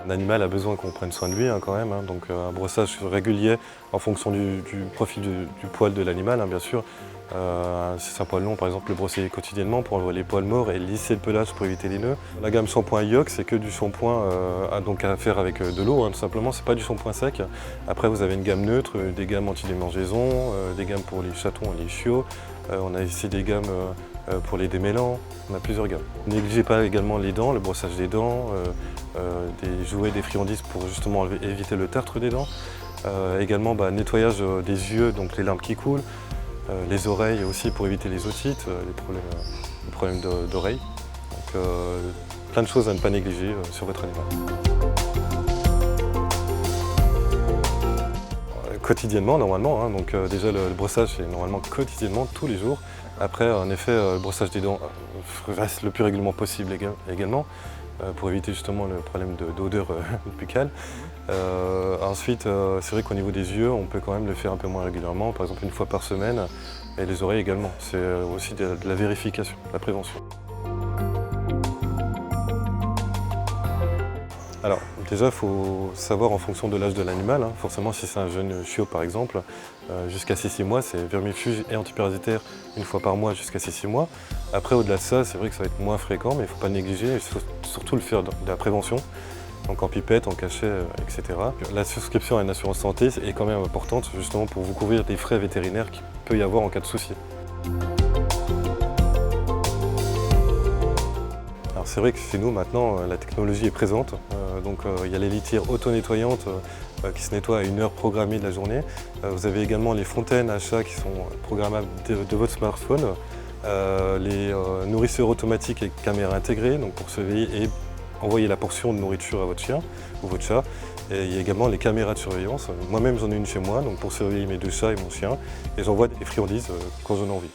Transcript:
Un animal a besoin qu'on prenne soin de lui quand même, donc un brossage régulier en fonction du profil du poil de l'animal, bien sûr. Si c'est un poil long, par exemple, le brosser quotidiennement pour enlever les poils morts et lisser le pelage pour éviter les nœuds. La gamme shampoing Yox, c'est que du shampoing à faire avec de l'eau, tout simplement, c'est pas du shampoing sec. Après, vous avez une gamme neutre, des gammes anti-démangeaison, des gammes pour les chatons et les chiots. On a ici des gammes pour les démêlants, on a plusieurs gammes. Négligez pas également les dents, le brossage des dents, des jouets, des friandises pour justement éviter le tertre des dents. Également nettoyage des yeux, donc les larmes qui coulent, les oreilles aussi pour éviter les otites, les problèmes d'oreilles. Donc plein de choses à ne pas négliger sur votre animal. Quotidiennement normalement, donc déjà le brossage c'est normalement quotidiennement tous les jours. Après en effet le brossage des dents reste le plus régulièrement possible également pour éviter justement le problème d'odeur buccale. Ensuite c'est vrai qu'au niveau des yeux on peut quand même le faire un peu moins régulièrement, par exemple une fois par semaine, et les oreilles également. C'est aussi de la vérification, de la prévention. Alors déjà, il faut savoir en fonction de l'âge de l'animal. Forcément, si c'est un jeune chiot par exemple, jusqu'à 6 mois, c'est vermifuge et antiparasitaire une fois par mois jusqu'à 6 mois. Après, au-delà de ça, c'est vrai que ça va être moins fréquent, mais il ne faut pas le négliger. Il faut surtout le faire de la prévention, donc en pipette, en cachet, etc. La souscription à une assurance santé est quand même importante, justement pour vous couvrir des frais vétérinaires qu'il peut y avoir en cas de souci. C'est vrai que chez nous maintenant la technologie est présente, donc il y a les litières auto-nettoyantes qui se nettoient à une heure programmée de la journée. Vous avez également les fontaines à chat qui sont programmables de votre smartphone, les nourrisseurs automatiques avec caméra intégrée, donc pour surveiller et envoyer la portion de nourriture à votre chien ou votre chat. Et il y a également les caméras de surveillance. Moi-même j'en ai une chez moi, donc pour surveiller mes 2 chats et mon chien, et j'envoie des friandises quand j'en ai envie.